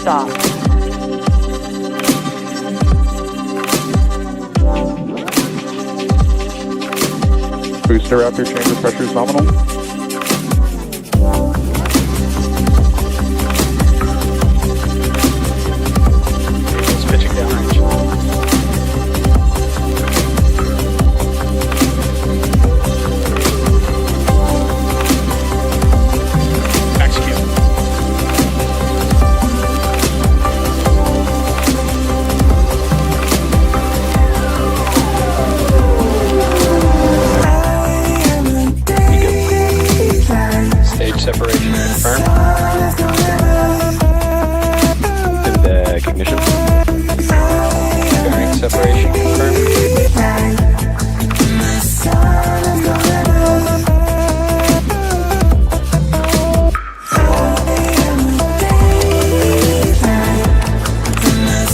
liftoff. Booster Raptor chamber pressure is nominal. It's pitching downrange. Execute. Stage separation confirmed. And ignition. Bearing separation confirmed.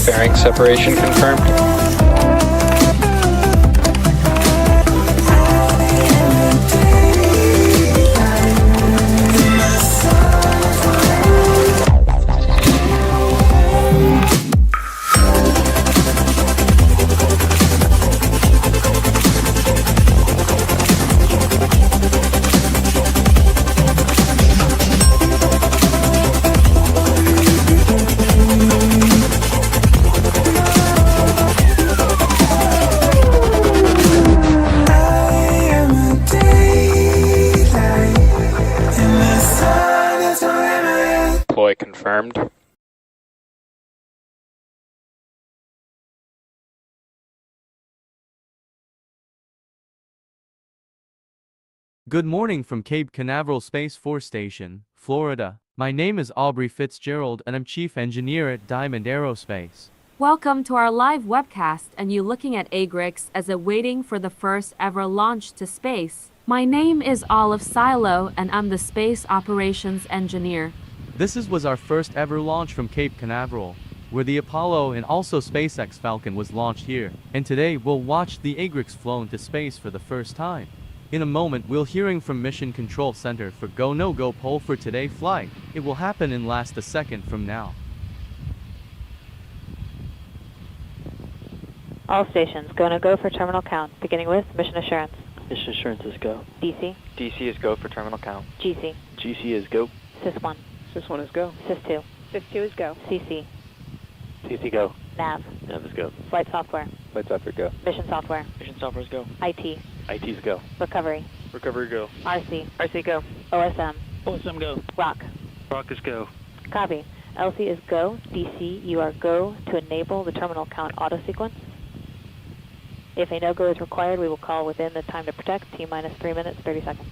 Bearing separation confirmed. Deploy confirmed. Good morning from Cape Canaveral Space Force Station, Florida. My name is Aubrey Fitzgerald and I'm Chief Engineer at Diamond Aerospace. Welcome to our live webcast and you looking at AgriX as a waiting for the first ever launch to space. My name is Olive Silo and I'm the Space Operations Engineer. This was our first ever launch from Cape Canaveral, where the Apollo and also SpaceX Falcon was launched here. And today we'll watch the AgriX flown to space for the first time. In a moment we'll hearing from Mission Control Center for go no go poll for today flight. It will happen in last a second from now. All stations, go no go for terminal count, beginning with mission assurance. Mission assurance is go. DC, DC is go for terminal count. GC, GC is go. Sys1, Sys1 is go. Sys2, Sys2 is go. CC, CC go. Nav, Nav is go. flight software, Flight software go. mission software, Mission software is go. IT, IT is go. recovery, Recovery go. RC, RC go. OSM, OSM go. ROC. Rock is go. Copy. LC is go. DC, you are go to enable the terminal count auto sequence. If a no-go is required, we will call within the time to protect, T-minus 3 minutes, 30 seconds.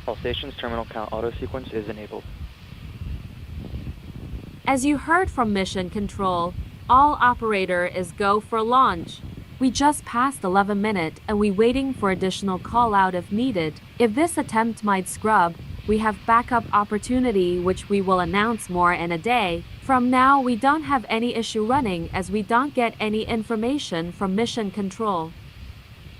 All stations, terminal count auto sequence is enabled. As you heard from Mission Control, all operator is go for launch. We just passed 11 minutes and we waiting for additional call out if needed. If this attempt might scrub, we have backup opportunity which we will announce more in a day. From now we don't have any issue running as we don't get any information from Mission Control.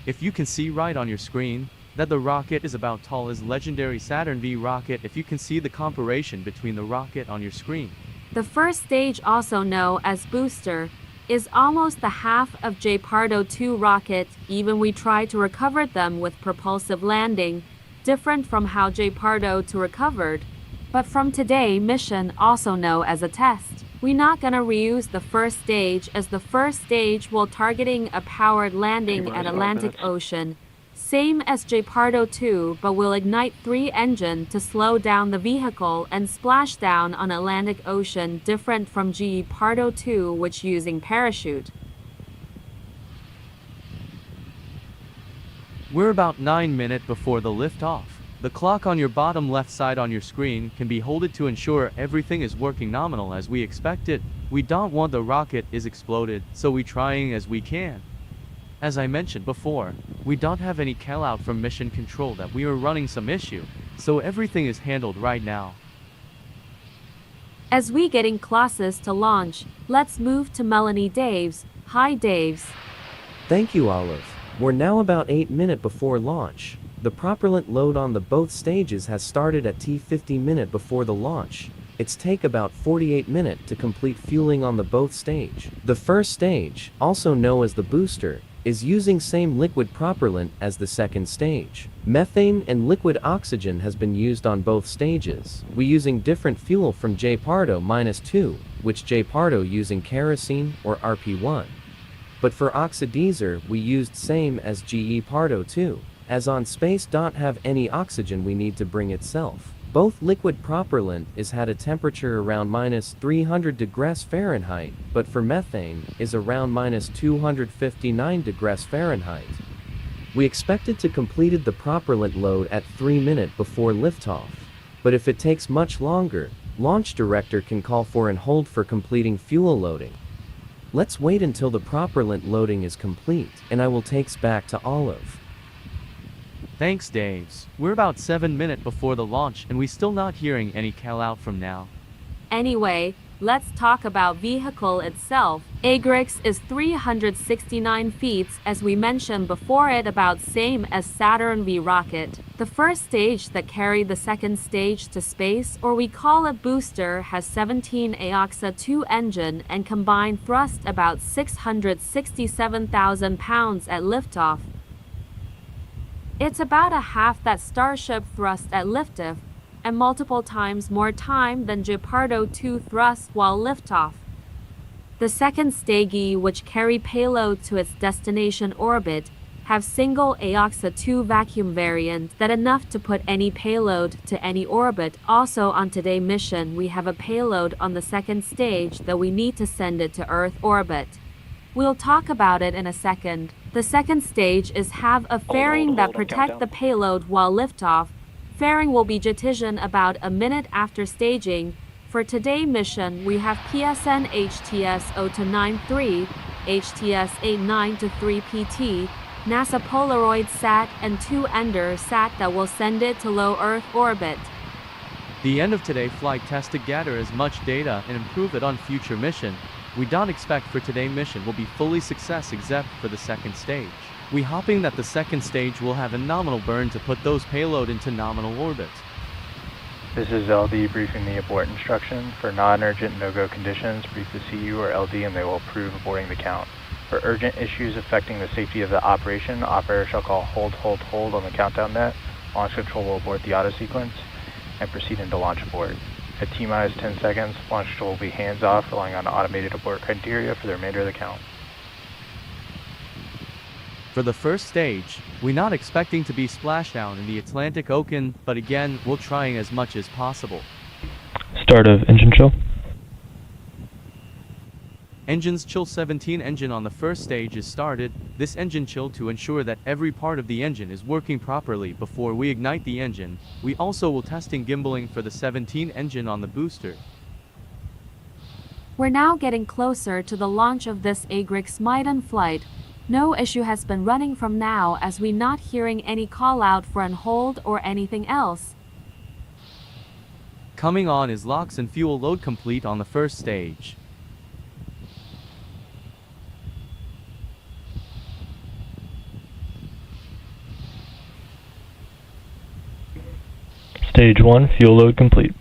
If you can see right on your screen, that the rocket is about tall as legendary Saturn V rocket. If you can see the comparison between the rocket on your screen. The first stage, also known as booster, is almost the half of J Pardo 2 rocket. Even we try to recover them with propulsive landing, different from how J Pardo 2 recovered. But from today mission, also known as a test, we not gonna reuse the first stage as the first stage will targeting a powered landing at Atlantic Ocean, same as J Pardo 2, but will ignite 3 engine to slow down the vehicle and splash down on Atlantic Ocean, different from J Pardo 2 which using parachute. We're about 9 minutes before the liftoff. The clock on your bottom left side on your screen can be holded to ensure everything is working nominal as we expected. We don't want the rocket is exploded, so we trying as we can. As I mentioned before, we don't have any call out from Mission Control that we are running some issue, so everything is handled right now. As we getting closest to launch, let's move to Melanie Daves. Hi Daves. Thank you, Olive. We're now about 8 minutes before launch. The propellant load on the both stages has started at T50 minute before the launch. It's take about 48 minutes to complete fueling on the both stage. The first stage, also known as the booster, is using same liquid propellant as the second stage. Methane and liquid oxygen has been used on both stages. We using different fuel from J Pardo -2, which J Pardo using kerosene or RP1. But for oxidizer we used same as GE Pardo 2. As on space don't have any oxygen we need to bring itself. Both liquid propellant is had a temperature around -300 degrees Fahrenheit, but for methane is around -259 degrees Fahrenheit. We expected to completed the propellant load at 3 minutes before liftoff. But if it takes much longer, launch director can call for and hold for completing fuel loading. Let's wait until the propellant loading is complete, and I will takes back to Olive. Thanks, Daves. We're about 7 minutes before the launch and we still not hearing any call out from now. Anyway, let's talk about vehicle itself. AgriX is 369 feet, as we mentioned before, it about same as Saturn V rocket. The first stage that carried the second stage to space, or we call it booster, has 17 Aoxa 2 engine and combined thrust about 667,000 pounds at liftoff. It's about a half that Starship thrust at liftoff, and multiple times more time than Gepardo 2 thrust while liftoff. The second stage, which carry payload to its destination orbit, have single Aoxa 2 vacuum variant that enough to put any payload to any orbit. Also on today's mission, we have a payload on the second stage that we need to send it to Earth orbit. We'll talk about it in a second. The second stage is have a fairing that protect the payload while liftoff. Fairing will be jettisoned about a minute after staging. For today's mission, we have PSN HTS 0293, HTS 893 PT, NASA Polaroid SAT, and 2 Ender SAT that will send it to low Earth orbit. The end of today's flight test to gather as much data and improve it on future mission. We don't expect for today's mission will be fully success except for the second stage. We hoping that the second stage will have a nominal burn to put those payload into nominal orbit. This is LD briefing the abort instruction. For non-urgent no-go conditions, brief the CU or LD and they will approve aborting the count. For urgent issues affecting the safety of the operation, operator shall call hold on the countdown net. Launch control will abort the auto sequence and proceed into launch abort. At T-minus 10 seconds, launch control will be hands-off, relying on automated abort criteria for the remainder of the count. For the first stage, we're not expecting to be splashdown in the Atlantic Ocean, but again, we'll trying as much as possible. Start of engine chill. Engines chill 17 engine on the first stage is started. This engine chill to ensure that every part of the engine is working properly before we ignite the engine. We also will testing gimbaling for the 17 engine on the booster. We're now getting closer to the launch of this AgriX maiden flight. No issue has been running from now as we not hearing any call out for on hold or anything else. Coming on is LOX and fuel load complete on the first stage. Stage 1, fuel load complete.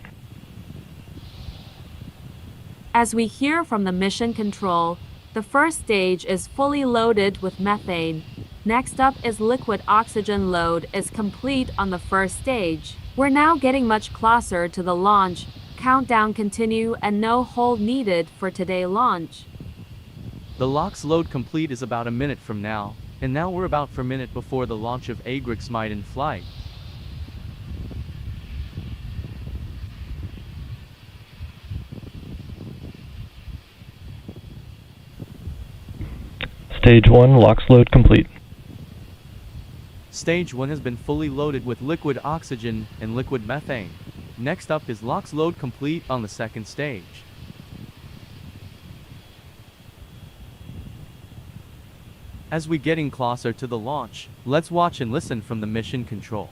As we hear from the mission control, the first stage is fully loaded with methane. Next up is liquid oxygen load is complete on the first stage. We're now getting much closer to the launch. Countdown continue and no hold needed for today launch. The LOX load complete is about a minute from now, and now we're about a minute before the launch of AgriX maiden flight. Stage 1, LOX load complete. Stage 1 has been fully loaded with liquid oxygen and liquid methane. Next up is LOX load complete on the second stage. As we getting closer to the launch, let's watch and listen from the mission control.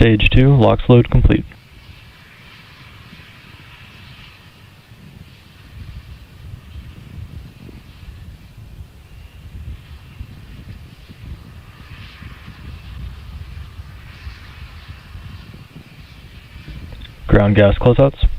Stage 2, LOX load complete. Ground gas closeouts.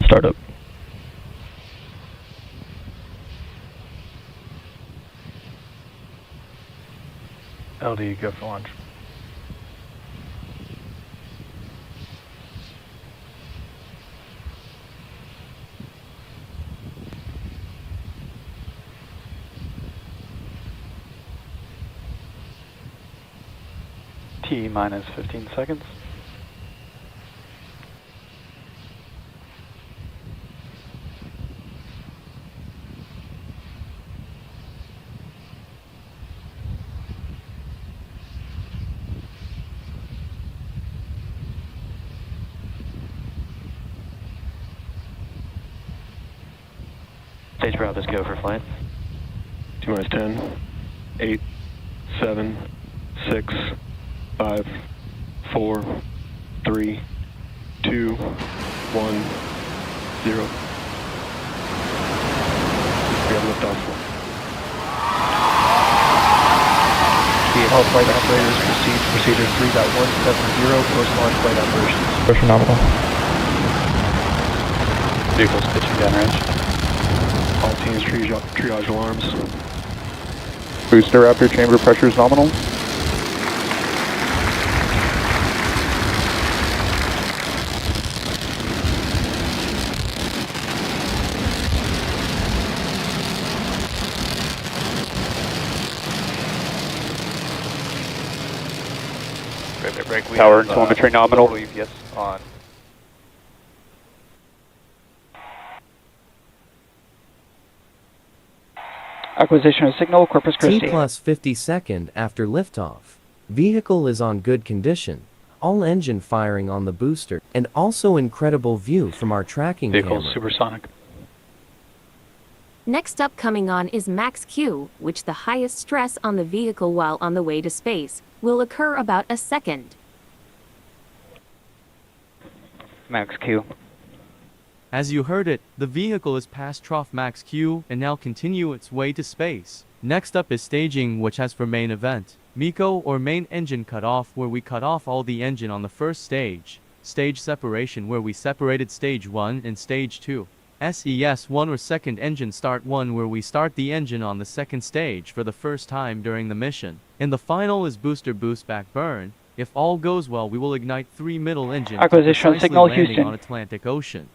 Startup. LD, go for launch. T minus 15 seconds. Stage route, let's go for flight. T minus 10, 8, 7, 6, 5, 4, 3, 2, 1, 0. We have liftoff. All flight operators proceed to procedure 3.170, post-launch flight operations. Pressure nominal. Vehicles pitching downrange. All teams triage alarms. Booster Raptor chamber pressure is nominal. Tower and telemetry nominal. Yes, on. Acquisition of signal, Corpus Christi. T plus 52nd after liftoff. Vehicle is on good condition. All engine firing on the booster, and also incredible view from our tracking Vehicle camera. supersonic. Next up coming on is Max Q, which the highest stress on the vehicle while on the way to space will occur about a second. Max Q. As you heard it, the vehicle is past trough max Q and now continue its way to space. Next up is staging, which has for main event, MECO or main engine cutoff, where we cut off all the engine on the first stage. Stage separation, where we separated stage 1 and stage 2. SES 1 or second engine start 1, where we start the engine on the second stage for the first time during the mission. And the final is booster boostback burn. If all goes well, we will ignite 3 middle engines Acquisition precisely signal, landing Houston. on Atlantic Ocean.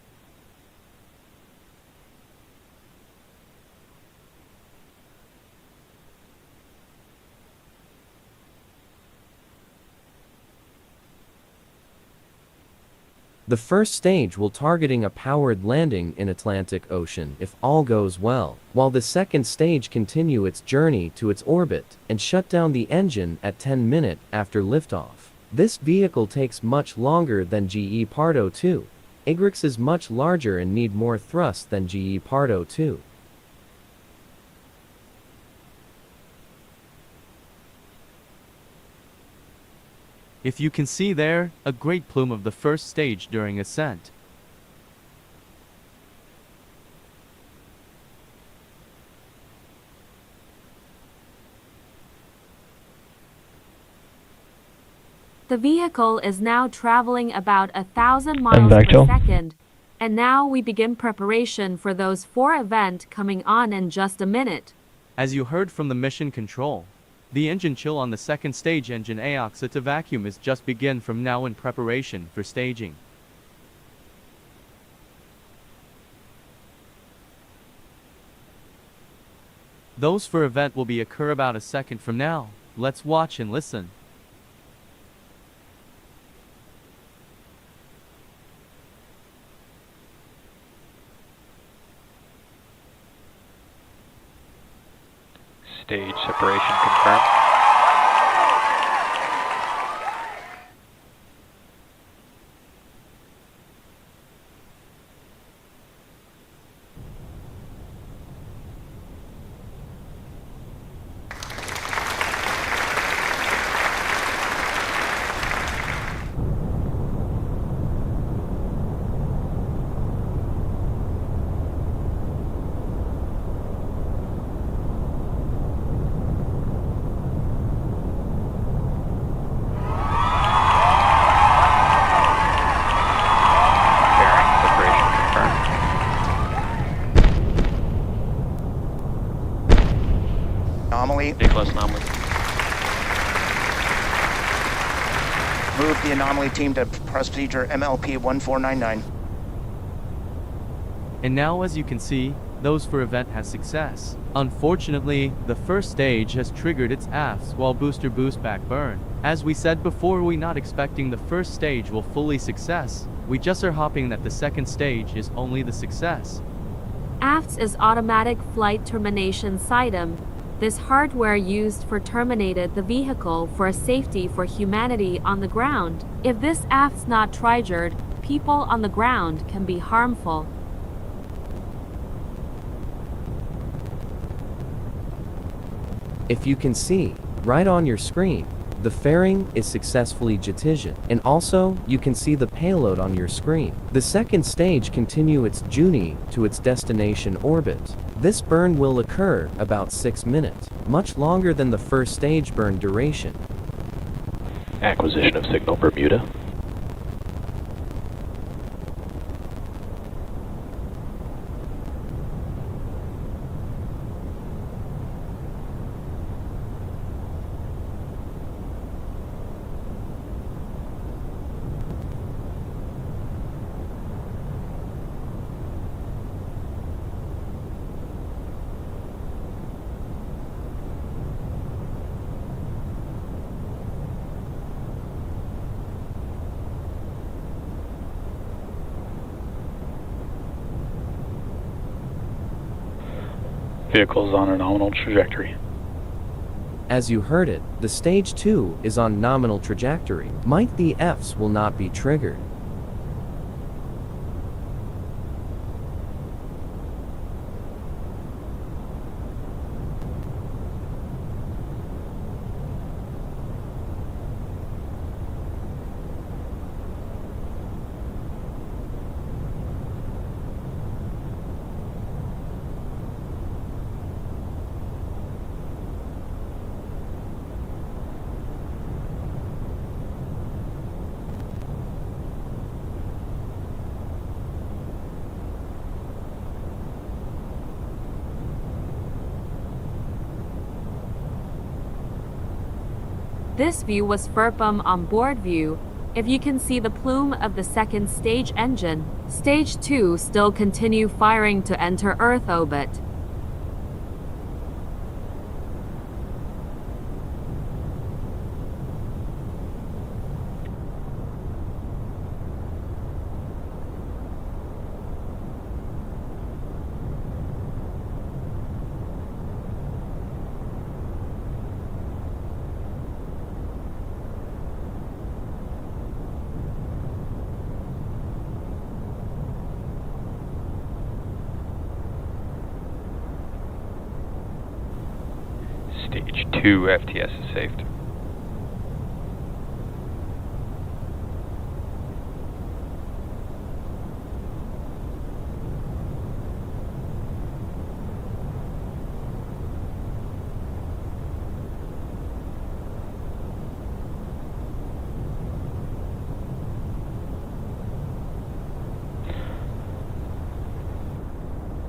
The first stage will targeting a powered landing in Atlantic Ocean if all goes well, while the second stage continue its journey to its orbit and shut down the engine at 10 minutes after liftoff. This vehicle takes much longer than GE Pardo 2. AgriX is much larger and need more thrust than GE Pardo 2. If you can see there, a great plume of the first stage during ascent. The vehicle is now traveling about 1,000 miles back, per Joe. second, and now we begin preparation for those 4 events coming on in just a minute. As you heard from the mission control, the engine chill on the second stage engine Aoxa to vacuum is just begin from now in preparation for staging. Those for event will be occur about a second from now. Let's watch and listen. Stage separation confirmed. Anomaly. Stay close anomaly. Move the anomaly team to procedure MLP 1499. And now as you can see, those for event has success. Unfortunately, the first stage has triggered its aft while booster boostback burn. As we said before, we not expecting the first stage will fully success. We just are hoping that the second stage is only the success. AFTS is automatic flight termination SITEM. This hardware used for terminated the vehicle for a safety for humanity on the ground. If this AFTS not triggered, people on the ground can be harmful. If you can see, right on your screen, the fairing is successfully JETisioned, and also, you can see the payload on your screen. The second stage continue its journey to its destination orbit. This burn will occur about 6 minutes, much longer than the first stage burn duration. Acquisition of signal Bermuda. Vehicles on a nominal trajectory. As you heard it, the stage 2 is on nominal trajectory. Might the Fs will not be triggered. This view was FERPM on board view. If you can see the plume of the second stage engine, stage 2 still continue firing to enter Earth orbit. Stage 2 FTS is saved.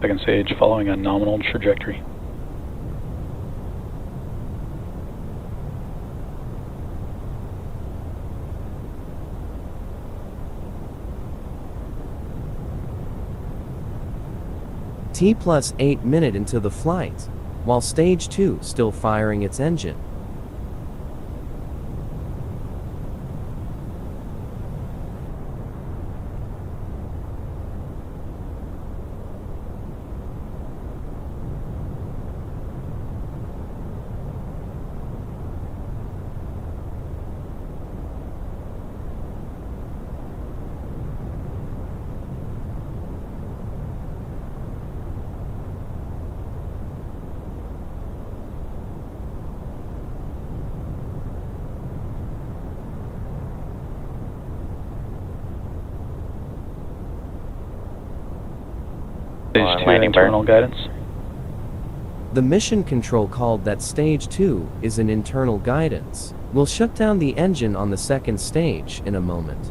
Second stage following a nominal trajectory. T+8 minute into the flight, while stage 2 still firing its engine. Stage 2 internal guidance. The mission control called that stage 2 is an internal guidance. We'll shut down the engine on the second stage in a moment.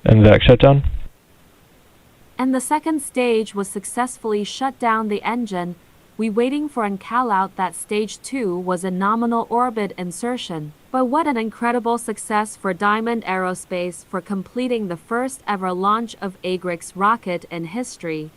And vac shutdown. And the second stage was successfully shut down the engine. We waiting for an call out that stage 2 was a nominal orbit insertion. But what an incredible success for Diamond Aerospace for completing the first ever launch of AgriX rocket in history.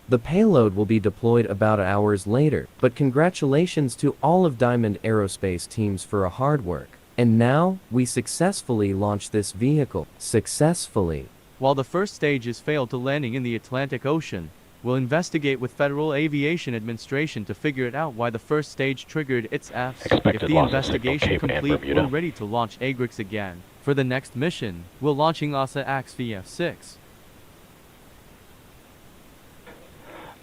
The payload will be deployed about hours later, but congratulations to all of Diamond Aerospace teams for a hard work. And now, we successfully launched this vehicle. Successfully. While the first stage has failed to landing in the Atlantic Ocean, we'll investigate with Federal Aviation Administraion to figure it out why the first stage triggered its Fs. Expected If the loss of investigation signal Cape and complete, Bermuda. we're ready to launch AgriX again. For the next mission, we're launching Aoxa VF6.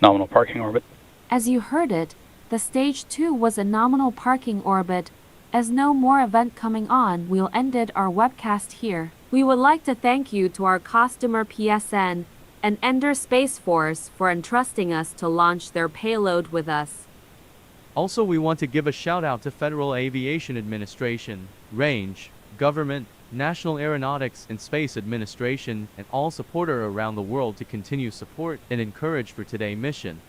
Nominal parking orbit. As you heard it, the stage 2 was a nominal parking orbit. As no more event coming on, we'll end our webcast here. We would like to thank you to our customer PSN and Ender Space Force for entrusting us to launch their payload with us. Also, we want to give a shout out to Federal Aviation Administration, Range, Government, National Aeronautics and Space Administration, and all supporter around the world to continue support and encourage for today's mission.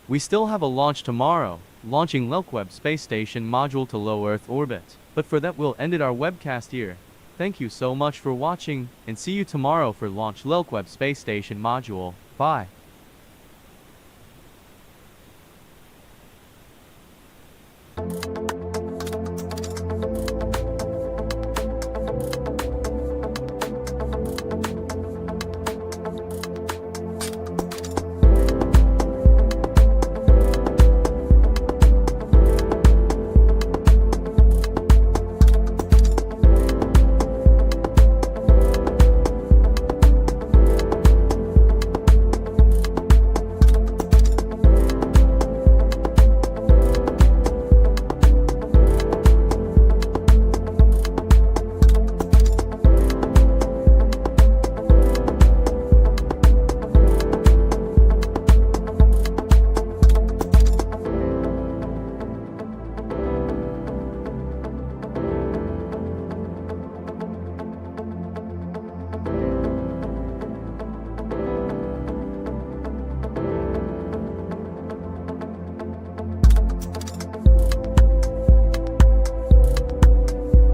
We still have a launch tomorrow, launching LOCWeb space station module to low Earth orbit. But for that we'll end our webcast here. Thank you so much for watching, and see you tomorrow for Launch LilkWeb Space Station Module. Bye.